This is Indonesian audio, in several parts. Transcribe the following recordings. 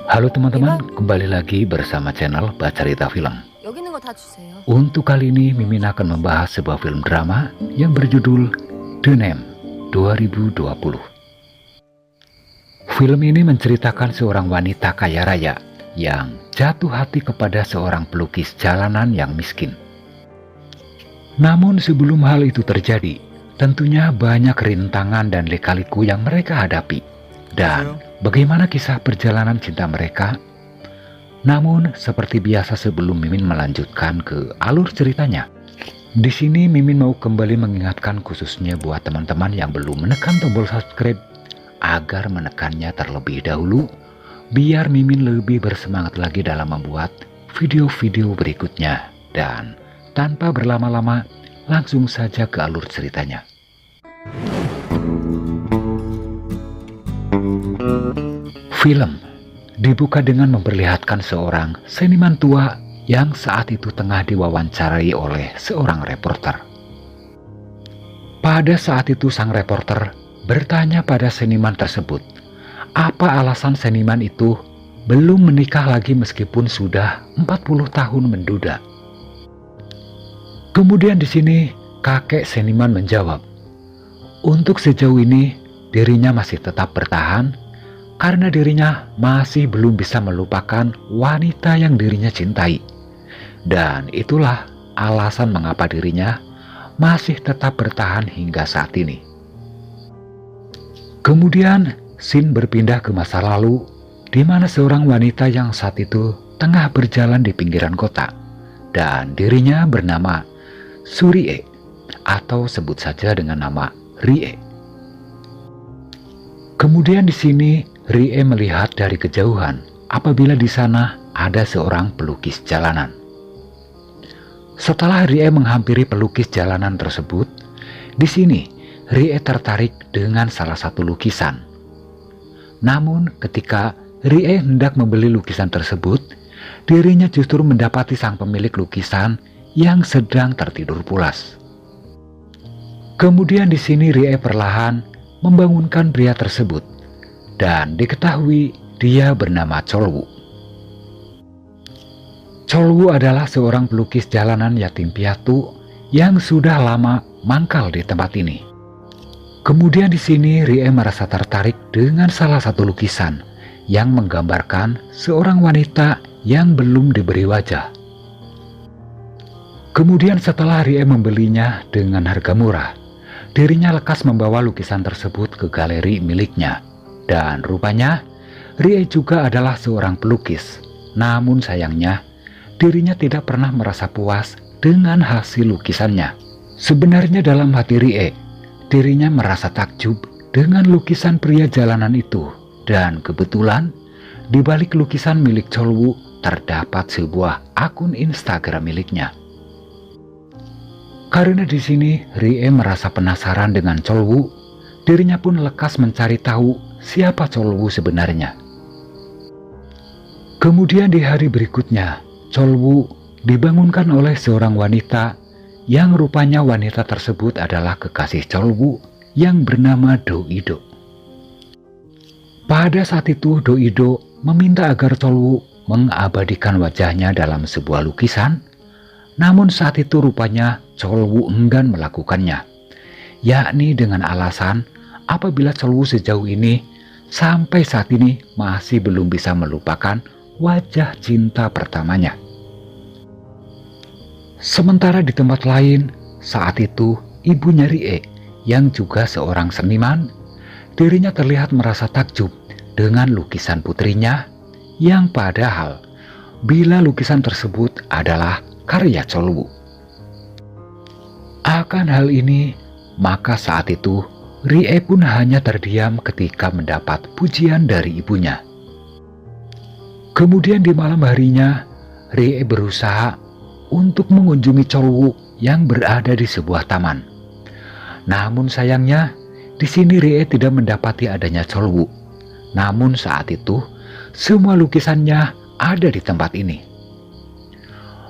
Halo teman-teman, kembali lagi bersama channel Bacarita Film. 여기 있는 거 다 주세요. Untuk kali ini Mimin akan membahas sebuah film drama yang berjudul The Name 2020. Film ini menceritakan seorang wanita kaya raya yang jatuh hati kepada seorang pelukis jalanan yang miskin. Namun sebelum hal itu terjadi, tentunya banyak rintangan dan lika-liku yang mereka hadapi. Dan bagaimana kisah perjalanan cinta mereka? Namun seperti biasa sebelum Mimin melanjutkan ke alur ceritanya, di sini Mimin mau kembali mengingatkan khususnya buat teman-teman yang belum menekan tombol subscribe agar menekannya terlebih dahulu, biar Mimin lebih bersemangat lagi dalam membuat video-video berikutnya. Dan tanpa berlama-lama, langsung saja ke alur ceritanya. Film dibuka dengan memperlihatkan seorang seniman tua yang saat itu tengah diwawancarai oleh seorang reporter. Pada saat itu sang reporter bertanya pada seniman tersebut, apa alasan seniman itu belum menikah lagi meskipun sudah 40 tahun menduda. Kemudian di sini kakek seniman menjawab, untuk sejauh ini dirinya masih tetap bertahan karena dirinya masih belum bisa melupakan wanita yang dirinya cintai. Dan itulah alasan mengapa dirinya masih tetap bertahan hingga saat ini. Kemudian scene berpindah ke masa lalu, di mana seorang wanita yang saat itu tengah berjalan di pinggiran kota, dan dirinya bernama Surie, atau sebut saja dengan nama Rie. Kemudian di sini Rie melihat dari kejauhan apabila di sana ada seorang pelukis jalanan. Setelah Rie menghampiri pelukis jalanan tersebut, di sini Rie tertarik dengan salah satu lukisan. Namun ketika Rie hendak membeli lukisan tersebut, dirinya justru mendapati sang pemilik lukisan yang sedang tertidur pulas. Kemudian di sini Rie perlahan membangunkan pria tersebut, dan diketahui dia bernama Cholwu. Cholwu adalah seorang pelukis jalanan yatim piatu yang sudah lama mangkal di tempat ini. Kemudian di sini Rie merasa tertarik dengan salah satu lukisan yang menggambarkan seorang wanita yang belum diberi wajah. Kemudian setelah Rie membelinya dengan harga murah, dirinya lekas membawa lukisan tersebut ke galeri miliknya. Dan rupanya Rie juga adalah seorang pelukis. Namun sayangnya dirinya tidak pernah merasa puas dengan hasil lukisannya. Sebenarnya dalam hati Rie, dirinya merasa takjub dengan lukisan pria jalanan itu. Dan kebetulan di balik lukisan milik Cholwu terdapat sebuah akun Instagram miliknya. Karena di sini Rie merasa penasaran dengan Cholwu, dirinya pun lekas mencari tahu siapa Cholwu sebenarnya. Kemudian di hari berikutnya, Cholwu dibangunkan oleh seorang wanita yang rupanya wanita tersebut adalah kekasih Cholwu yang bernama Do Ido. Pada saat itu Do Ido meminta agar Cholwu mengabadikan wajahnya dalam sebuah lukisan. Namun saat itu rupanya Cholwu enggan melakukannya, yakni dengan alasan apabila Cholwu sejauh ini sampai saat ini masih belum bisa melupakan wajah cinta pertamanya. Sementara di tempat lain, saat itu ibunya Rie yang juga seorang seniman, dirinya terlihat merasa takjub dengan lukisan putrinya yang padahal bila lukisan tersebut adalah karya Cholwu. Akan hal ini, maka saat itu Rie pun hanya terdiam ketika mendapat pujian dari ibunya. Kemudian di malam harinya, Rie berusaha untuk mengunjungi Cholwu yang berada di sebuah taman. Namun sayangnya, di sini Rie tidak mendapati adanya Cholwu. Namun saat itu, semua lukisannya ada di tempat ini.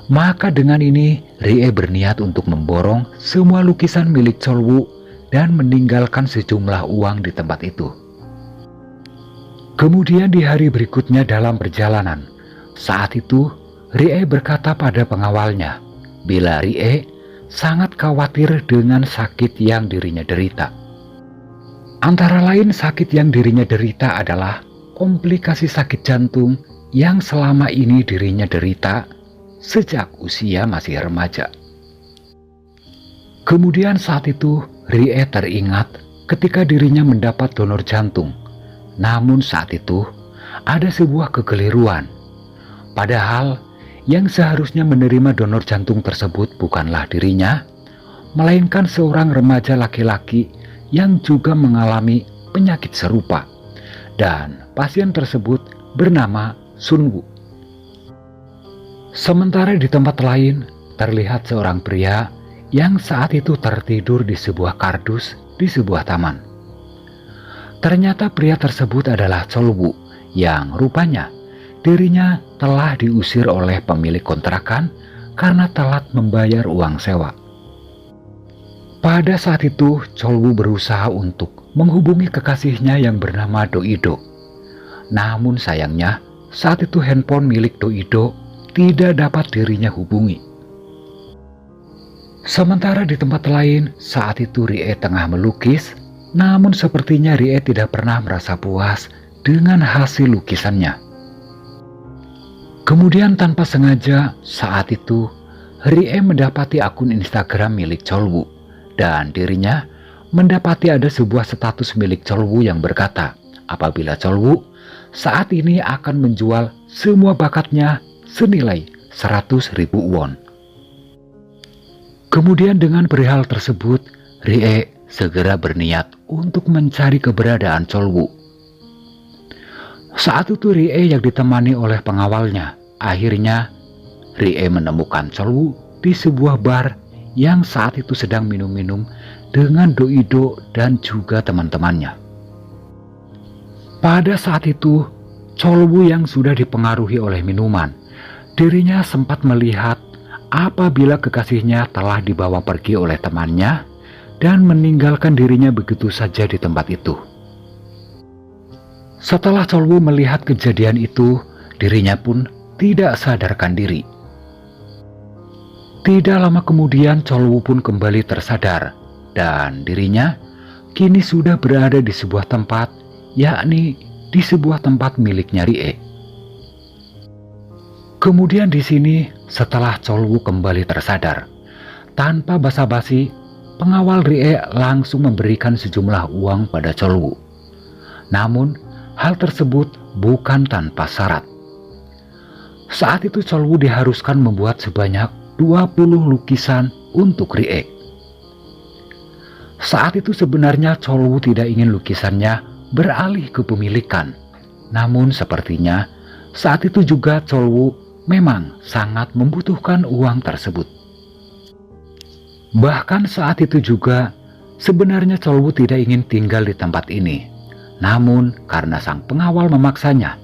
Maka dengan ini Rie berniat untuk memborong semua lukisan milik Cholwu dan meninggalkan sejumlah uang di tempat itu. Kemudian di hari berikutnya dalam perjalanan, saat itu Rie berkata pada pengawalnya, bila Rie sangat khawatir dengan sakit yang dirinya derita. Antara lain sakit yang dirinya derita adalah komplikasi sakit jantung yang selama ini dirinya derita sejak usia masih remaja. Kemudian saat itu Rie teringat ketika dirinya mendapat donor jantung. Namun saat itu ada sebuah kekeliruan. Padahal yang seharusnya menerima donor jantung tersebut bukanlah dirinya, melainkan seorang remaja laki-laki yang juga mengalami penyakit serupa. Dan pasien tersebut bernama Sun Woo. Sementara di tempat lain terlihat seorang pria yang saat itu tertidur di sebuah kardus di sebuah taman. Ternyata pria tersebut adalah Chol Woo yang rupanya dirinya telah diusir oleh pemilik kontrakan karena telat membayar uang sewa. Pada saat itu Chol Woo berusaha untuk menghubungi kekasihnya yang bernama Do Ido. Namun sayangnya saat itu handphone milik Do Ido tidak dapat dirinya hubungi. Sementara di tempat lain saat itu Rie tengah melukis, namun sepertinya Rie tidak pernah merasa puas dengan hasil lukisannya. Kemudian tanpa sengaja saat itu Rie mendapati akun Instagram milik Chol Woo dan dirinya mendapati ada sebuah status milik Chol Woo yang berkata apabila Chol Woo saat ini akan menjual semua bakatnya senilai 100.000 won. Kemudian dengan perihal tersebut Rie segera berniat untuk mencari keberadaan Chol Woo. Saat itu Rie yang ditemani oleh pengawalnya. Akhirnya Rie menemukan Chol Woo di sebuah bar yang saat itu sedang minum-minum dengan Do Ido dan juga teman-temannya. Pada saat itu Chol Woo yang sudah dipengaruhi oleh minuman, dirinya sempat melihat apabila kekasihnya telah dibawa pergi oleh temannya dan meninggalkan dirinya begitu saja di tempat itu. Setelah Chol Woo melihat kejadian itu, dirinya pun tidak sadarkan diri. Tidak lama kemudian Chol Woo pun kembali tersadar dan dirinya kini sudah berada di sebuah tempat, yakni di sebuah tempat miliknya Rie. Kemudian di sini setelah Chol Woo kembali tersadar, tanpa basa-basi pengawal Rie langsung memberikan sejumlah uang pada Chol Woo. Namun hal tersebut bukan tanpa syarat. Saat itu Chol Woo diharuskan membuat sebanyak 20 lukisan untuk Rie. Saat itu sebenarnya Chol Woo tidak ingin lukisannya beralih ke pemilikan. Namun sepertinya saat itu juga Chol Woo memang sangat membutuhkan uang tersebut. Bahkan saat itu juga sebenarnya Chol Woo tidak ingin tinggal di tempat ini. Namun karena sang pengawal memaksanya,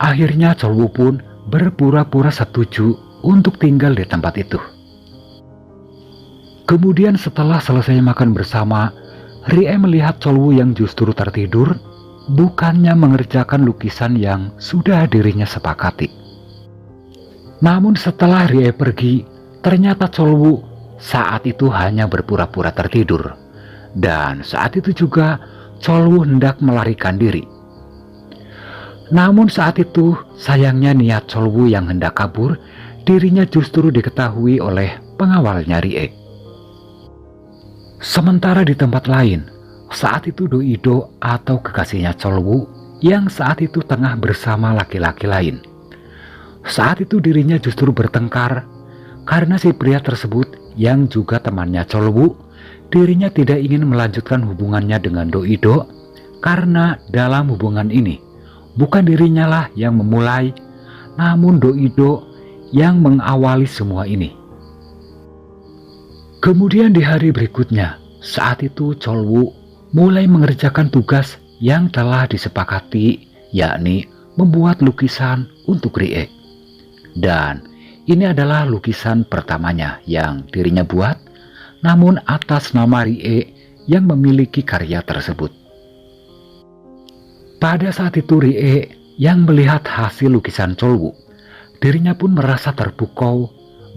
akhirnya Chol Woo pun berpura-pura setuju untuk tinggal di tempat itu. Kemudian setelah selesai makan bersama, Rie melihat Chol Woo yang justru tertidur, bukannya mengerjakan lukisan yang sudah dirinya sepakati. Namun setelah Rie pergi, ternyata Chol Woo saat itu hanya berpura-pura tertidur. Dan saat itu juga Chol Woo hendak melarikan diri. Namun saat itu sayangnya niat Chol Woo yang hendak kabur, dirinya justru diketahui oleh pengawalnya Rie. Sementara di tempat lain, saat itu Do Ido atau kekasihnya Chol Woo yang saat itu tengah bersama laki-laki lain. Saat itu dirinya justru bertengkar karena si pria tersebut yang juga temannya Chol Woo, dirinya tidak ingin melanjutkan hubungannya dengan Do Ido karena dalam hubungan ini bukan dirinya lah yang memulai, namun Do Ido yang mengawali semua ini. Kemudian di hari berikutnya, saat itu Chol Woo mulai mengerjakan tugas yang telah disepakati, yakni membuat lukisan untuk Rie. Dan ini adalah lukisan pertamanya yang dirinya buat, namun atas nama Rie yang memiliki karya tersebut. Pada saat itu Rie yang melihat hasil lukisan Cholwu, dirinya pun merasa terpukau.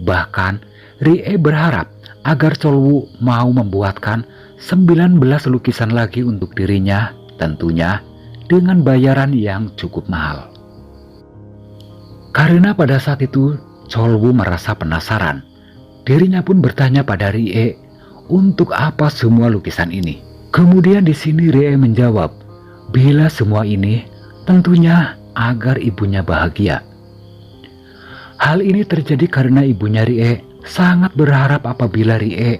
Bahkan Rie berharap agar Cholwu mau membuatkan 19 lukisan lagi untuk dirinya, tentunya dengan bayaran yang cukup mahal. Karena pada saat itu Cholwu merasa penasaran, dirinya pun bertanya pada Rie untuk apa semua lukisan ini. Kemudian di sini Rie menjawab, bila semua ini tentunya agar ibunya bahagia. Hal ini terjadi karena ibunya Rie sangat berharap apabila Rie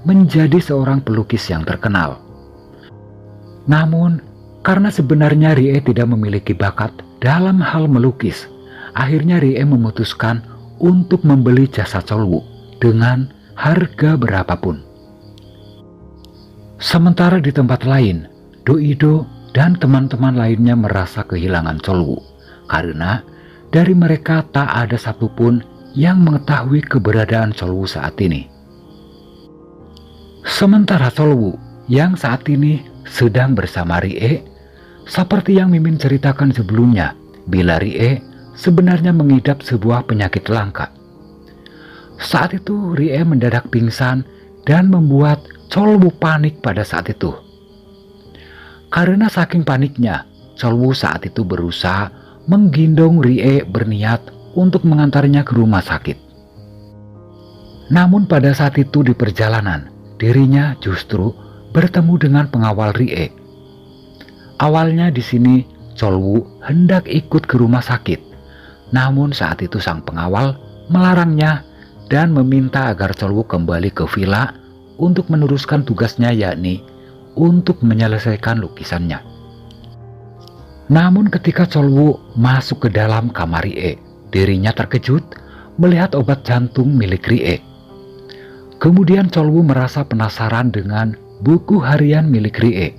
menjadi seorang pelukis yang terkenal. Namun, karena sebenarnya Rie tidak memiliki bakat dalam hal melukis, akhirnya Rie memutuskan untuk membeli jasa Cholwu dengan harga berapapun. Sementara di tempat lain, Do-ido dan teman-teman lainnya merasa kehilangan Cholwu karena dari mereka tak ada satupun yang mengetahui keberadaan Cholwu saat ini. Sementara Cholwu yang saat ini sedang bersama Rie, seperti yang Mimin ceritakan sebelumnya, bila Rie sebenarnya mengidap sebuah penyakit langka. Saat itu Rie mendadak pingsan dan membuat Cholwu panik pada saat itu. Karena saking paniknya, Cholwu saat itu berusaha menggendong Rie berniat untuk mengantarnya ke rumah sakit. Namun pada saat itu di perjalanan, dirinya justru bertemu dengan pengawal Rie. Awalnya di sini Cholwu hendak ikut ke rumah sakit, namun saat itu sang pengawal melarangnya dan meminta agar Cholwu kembali ke villa untuk meneruskan tugasnya, yakni untuk menyelesaikan lukisannya. Namun ketika Cholwu masuk ke dalam kamar Rie, dirinya terkejut melihat obat jantung milik Rie. Kemudian Cholwu merasa penasaran dengan buku harian milik Rie.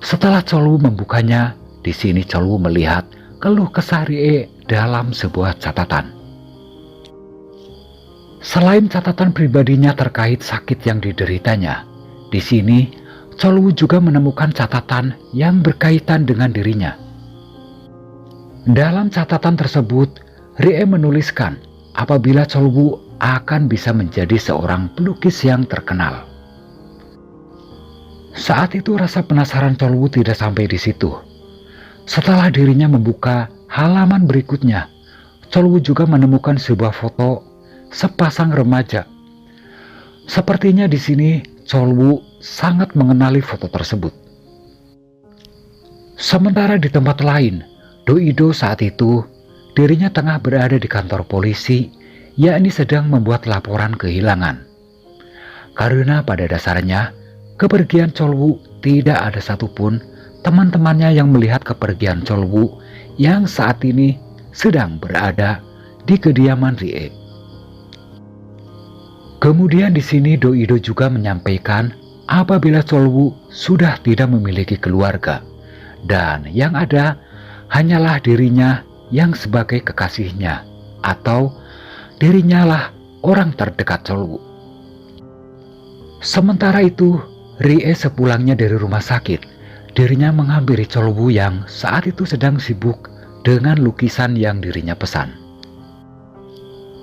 Setelah Cholwu membukanya, di sini Cholwu melihat keluh kesah Rie dalam sebuah catatan. Selain catatan pribadinya terkait sakit yang dideritanya, di sini Cholwu juga menemukan catatan yang berkaitan dengan dirinya. Dalam catatan tersebut, Rie menuliskan apabila Cholwu akan bisa menjadi seorang pelukis yang terkenal. Saat itu rasa penasaran Cholwu tidak sampai di situ. Setelah dirinya membuka halaman berikutnya, Cholwu juga menemukan sebuah foto sepasang remaja. Sepertinya di sini Cholwu sangat mengenali foto tersebut. Sementara di tempat lain, Do-ido saat itu dirinya tengah berada di kantor polisi, yakni sedang membuat laporan kehilangan. Karena pada dasarnya kepergian Cholwu tidak ada satupun teman-temannya yang melihat kepergian Cholwu yang saat ini sedang berada di kediaman Rie. Kemudian di sini Do-ido juga menyampaikan apabila Cholwu sudah tidak memiliki keluarga dan yang ada hanyalah dirinya yang sebagai kekasihnya, atau dirinya lah orang terdekat Cholwu. Sementara itu, Rie sepulangnya dari rumah sakit, dirinya menghampiri Cholwu yang saat itu sedang sibuk dengan lukisan yang dirinya pesan.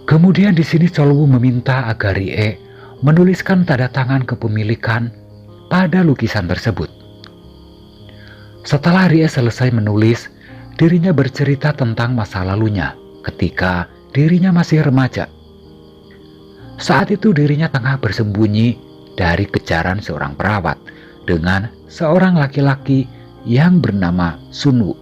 Kemudian di sini Cholwu meminta agar Rie menuliskan tanda tangan kepemilikan pada lukisan tersebut. Setelah Rie selesai menulis, dirinya bercerita tentang masa lalunya ketika dirinya masih remaja. Saat itu dirinya tengah bersembunyi dari kejaran seorang perawat dengan seorang laki-laki yang bernama Sunwoo.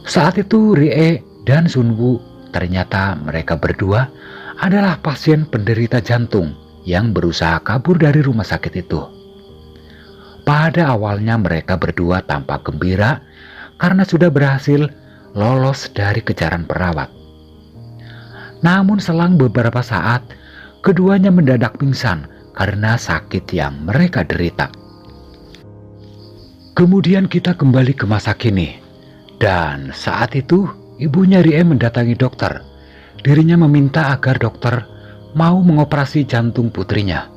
Saat itu Rie dan Sunwoo ternyata mereka berdua adalah pasien penderita jantung yang berusaha kabur dari rumah sakit itu. Pada awalnya mereka berdua tampak gembira karena sudah berhasil lolos dari kejaran perawat. Namun selang beberapa saat, keduanya mendadak pingsan karena sakit yang mereka derita. Kemudian kita kembali ke masa kini, dan saat itu ibunya Rie mendatangi dokter. Dirinya meminta agar dokter mau mengoperasi jantung putrinya.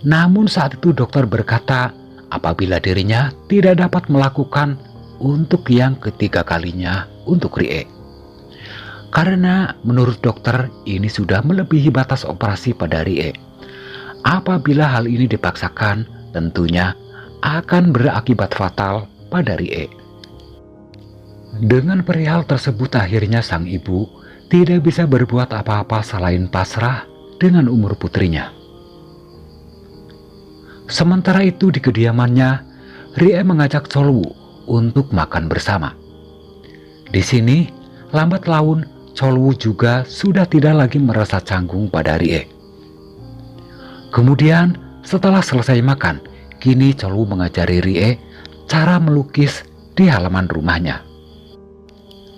Namun saat itu dokter berkata apabila dirinya tidak dapat melakukan untuk yang ketiga kalinya untuk Rie. Karena menurut dokter ini sudah melebihi batas operasi pada Rie. Apabila hal ini dipaksakan, tentunya akan berakibat fatal pada Rie. Dengan perihal tersebut akhirnya sang ibu tidak bisa berbuat apa-apa selain pasrah dengan umur putrinya. Sementara itu di kediamannya, Rie mengajak Cholwu untuk makan bersama. Di sini, lambat laun Cholwu juga sudah tidak lagi merasa canggung pada Rie. Kemudian setelah selesai makan, kini Cholwu mengajari Rie cara melukis di halaman rumahnya.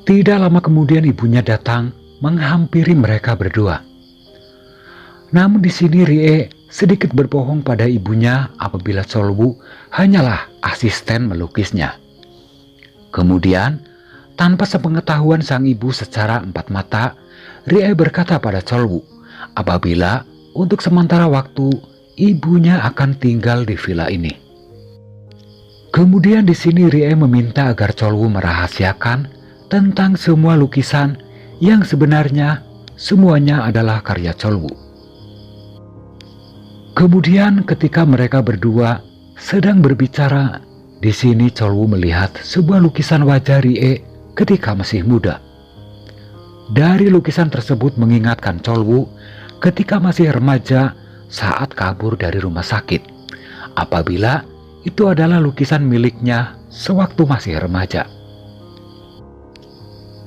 Tidak lama kemudian ibunya datang menghampiri mereka berdua. Namun di sini Rie sedikit berbohong pada ibunya apabila Cholwu hanyalah asisten melukisnya. Kemudian, tanpa sepengetahuan sang ibu secara empat mata, Rie berkata pada Cholwu apabila untuk sementara waktu ibunya akan tinggal di villa ini. Kemudian di sini Rie meminta agar Cholwu merahasiakan tentang semua lukisan yang sebenarnya semuanya adalah karya Cholwu. Kemudian ketika mereka berdua sedang berbicara, di sini Cholwu melihat sebuah lukisan wajah Rie ketika masih muda. Dari lukisan tersebut mengingatkan Cholwu ketika masih remaja saat kabur dari rumah sakit, apabila itu adalah lukisan miliknya sewaktu masih remaja.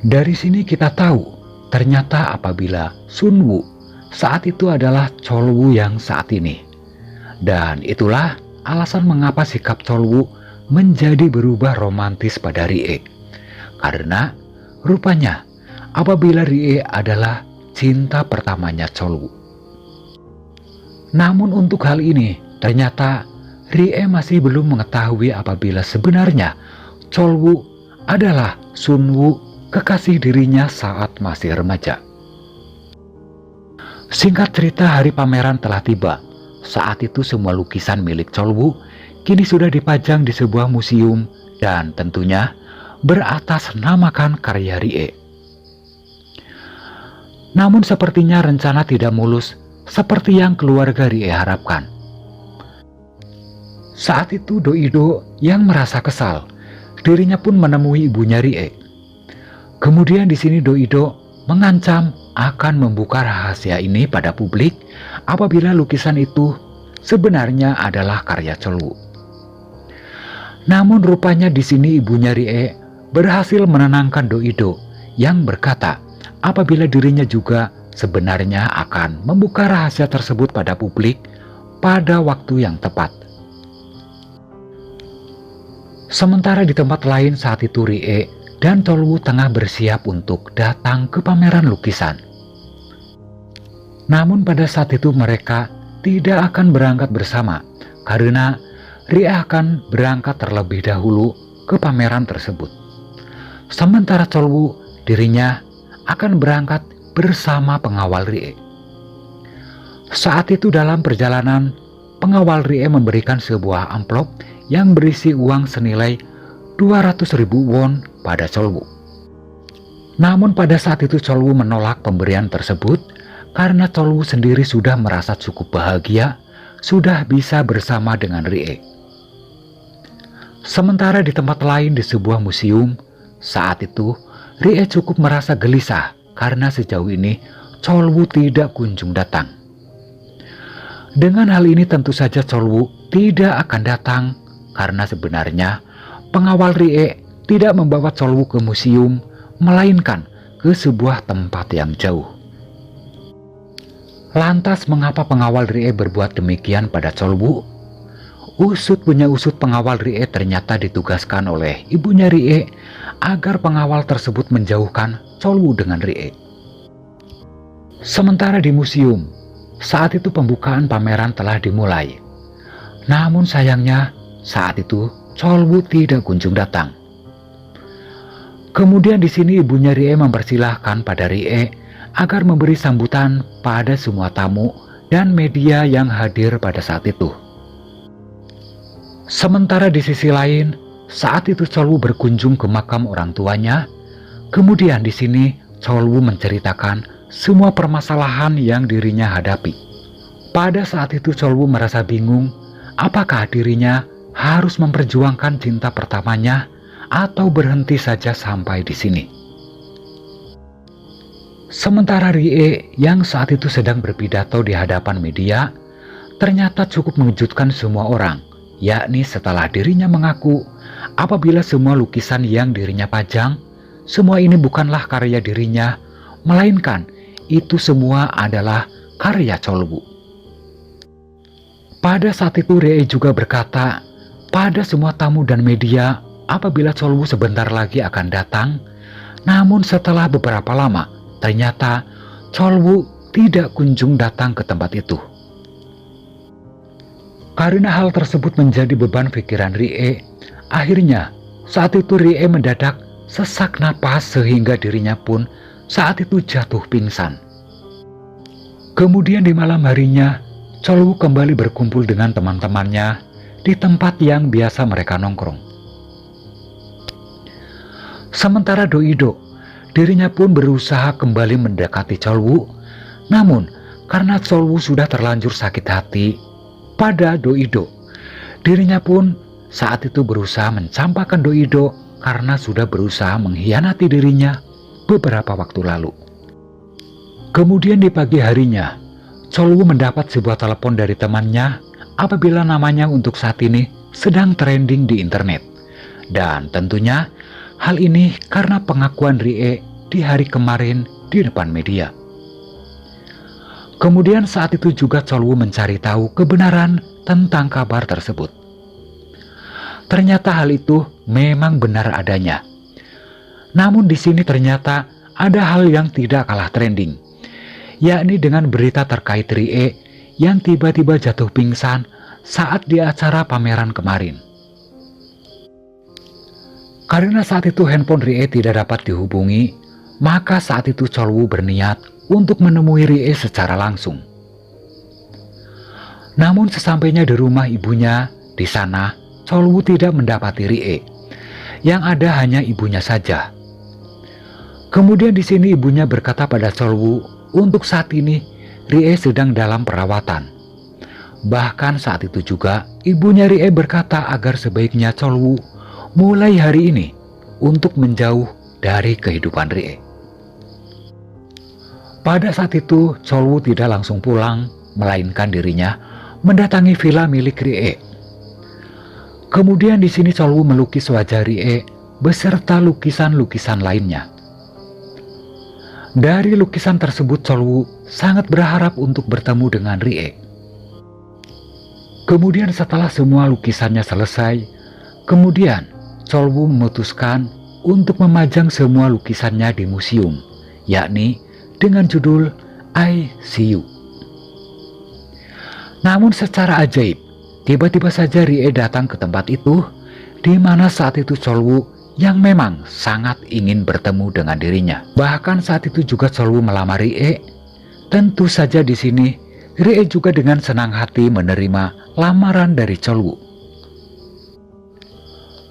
Dari sini kita tahu ternyata apabila Sunwoo saat itu adalah Cholwu yang saat ini. Dan itulah alasan mengapa sikap Cholwu menjadi berubah romantis pada Rie. Karena rupanya apabila Rie adalah cinta pertamanya Cholwu. Namun untuk hal ini ternyata Rie masih belum mengetahui apabila sebenarnya Cholwu adalah Sunwoo, kekasih dirinya saat masih remaja. Singkat cerita, hari pameran telah tiba. Saat itu semua lukisan milik Cholwu kini sudah dipajang di sebuah museum dan tentunya beratasnamakan karya Rie. Namun sepertinya rencana tidak mulus seperti yang keluarga Rie harapkan. Saat itu Doido yang merasa kesal, dirinya pun menemui ibunya Rie. Kemudian di sini Doido mengancam akan membuka rahasia ini pada publik apabila lukisan itu sebenarnya adalah karya Cholwu. Namun rupanya di sini ibunya Rie berhasil menenangkan Doido yang berkata apabila dirinya juga sebenarnya akan membuka rahasia tersebut pada publik pada waktu yang tepat. Sementara di tempat lain saat itu Rie dan Cholwu tengah bersiap untuk datang ke pameran lukisan. Namun pada saat itu mereka tidak akan berangkat bersama karena Rie akan berangkat terlebih dahulu ke pameran tersebut. Sementara Cholwu dirinya akan berangkat bersama pengawal Rie. Saat itu dalam perjalanan, pengawal Rie memberikan sebuah amplop yang berisi uang senilai 200.000 won pada Cholwu. Namun pada saat itu Cholwu menolak pemberian tersebut karena Cholwu sendiri sudah merasa cukup bahagia sudah bisa bersama dengan Rie. Sementara di tempat lain di sebuah museum, saat itu Rie cukup merasa gelisah karena sejauh ini Cholwu tidak kunjung datang. Dengan hal ini tentu saja Cholwu tidak akan datang karena sebenarnya pengawal Rie tidak membawa Cholwu ke museum, melainkan ke sebuah tempat yang jauh. Lantas mengapa pengawal Rie berbuat demikian pada Cholwu? Usut punya usut, pengawal Rie ternyata ditugaskan oleh ibunya Rie agar pengawal tersebut menjauhkan Cholwu dengan Rie. Sementara di museum, saat itu pembukaan pameran telah dimulai. Namun sayangnya saat itu Cholwu tidak kunjung datang. Kemudian di sini ibunya Rie mempersilahkan pada Rie agar memberi sambutan pada semua tamu dan media yang hadir pada saat itu. Sementara di sisi lain, saat itu Cholwu berkunjung ke makam orang tuanya. Kemudian di sini Cholwu menceritakan semua permasalahan yang dirinya hadapi. Pada saat itu Cholwu merasa bingung, apakah dirinya harus memperjuangkan cinta pertamanya atau berhenti saja sampai di sini. Sementara Rie yang saat itu sedang berpidato di hadapan media, ternyata cukup mengejutkan semua orang, yakni setelah dirinya mengaku apabila semua lukisan yang dirinya pajang, semua ini bukanlah karya dirinya, melainkan itu semua adalah karya Cholwu. Pada saat itu Rie juga berkata pada semua tamu dan media apabila Cholwu sebentar lagi akan datang, namun setelah beberapa lama, ternyata Cholwu tidak kunjung datang ke tempat itu. Karena hal tersebut menjadi beban pikiran Rie, akhirnya saat itu Rie mendadak sesak napas sehingga dirinya pun saat itu jatuh pingsan. Kemudian di malam harinya, Cholwu kembali berkumpul dengan teman-temannya di tempat yang biasa mereka nongkrong. Sementara Doido, dirinya pun berusaha kembali mendekati Cholwu, namun karena Cholwu sudah terlanjur sakit hati pada Doido, dirinya pun saat itu berusaha mencampakkan Doido karena sudah berusaha mengkhianati dirinya beberapa waktu lalu. Kemudian di pagi harinya, Cholwu mendapat sebuah telepon dari temannya apabila namanya untuk saat ini sedang trending di internet. Dan tentunya hal ini karena pengakuan Rie di hari kemarin di depan media. Kemudian saat itu juga Cholwu mencari tahu kebenaran tentang kabar tersebut. Ternyata hal itu memang benar adanya. Namun di sini ternyata ada hal yang tidak kalah trending, yakni dengan berita terkait Rie yang tiba-tiba jatuh pingsan saat di acara pameran kemarin. Karena saat itu handphone Rie tidak dapat dihubungi, maka saat itu Cholwu berniat untuk menemui Rie secara langsung. Namun sesampainya di rumah ibunya, di sana Cholwu tidak mendapati Rie. Yang ada hanya ibunya saja. Kemudian di sini ibunya berkata pada Cholwu untuk saat ini Rie sedang dalam perawatan. Bahkan saat itu juga ibunya Rie berkata agar sebaiknya Cholwu mulai hari ini untuk menjauh dari kehidupan Rie. Pada saat itu Cholwu tidak langsung pulang, melainkan dirinya mendatangi villa milik Rie. Kemudian di sini Cholwu melukis wajah Rie beserta lukisan-lukisan lainnya. Dari lukisan tersebut Cholwu sangat berharap untuk bertemu dengan Rie. Kemudian setelah semua lukisannya selesai, kemudian Cholwu memutuskan untuk memajang semua lukisannya di museum, yakni dengan judul I See You. Namun secara ajaib, tiba-tiba saja Rie datang ke tempat itu, di mana saat itu Cholwu yang memang sangat ingin bertemu dengan dirinya. Bahkan saat itu juga Cholwu melamar Rie. Tentu saja di sini Rie juga dengan senang hati menerima lamaran dari Cholwu.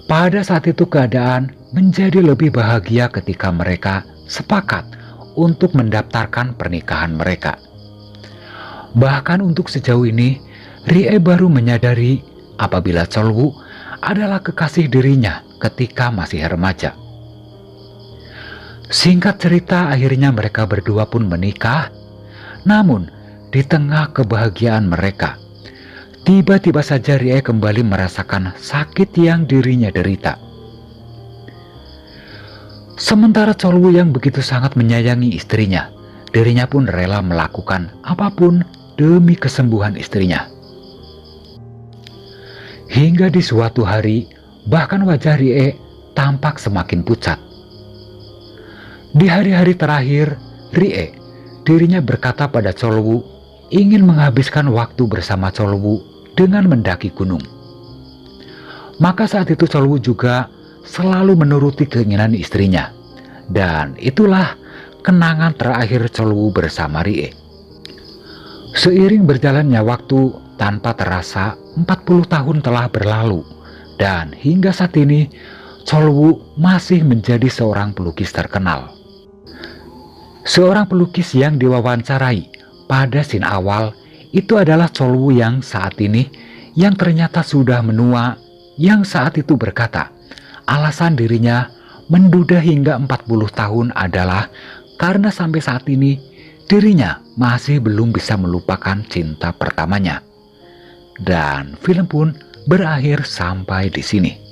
Pada saat itu keadaan menjadi lebih bahagia ketika mereka sepakat untuk mendaftarkan pernikahan mereka. Bahkan untuk sejauh ini Rie baru menyadari apabila Cholwu adalah kekasih dirinya ketika masih remaja. Singkat cerita, akhirnya mereka berdua pun menikah. Namun di tengah kebahagiaan mereka, tiba-tiba saja Rie kembali merasakan sakit yang dirinya derita. Sementara Cholwu yang begitu sangat menyayangi istrinya, dirinya pun rela melakukan apapun demi kesembuhan istrinya. Hingga di suatu hari, bahkan wajah Rie tampak semakin pucat. Di hari-hari terakhir, Rie, dirinya berkata pada Cholwu ingin menghabiskan waktu bersama Cholwu dengan mendaki gunung. Maka saat itu Cholwu juga selalu menuruti keinginan istrinya. Dan itulah kenangan terakhir Cholwu bersama Rie. Seiring berjalannya waktu, tanpa terasa 40 tahun telah berlalu, dan hingga saat ini Chol-woo masih menjadi seorang pelukis terkenal. Seorang pelukis yang diwawancarai pada scene awal itu adalah Chol-woo yang saat ini yang ternyata sudah menua, yang saat itu berkata alasan dirinya menduda hingga 40 tahun adalah karena sampai saat ini dirinya masih belum bisa melupakan cinta pertamanya. Dan film pun berakhir sampai di sini.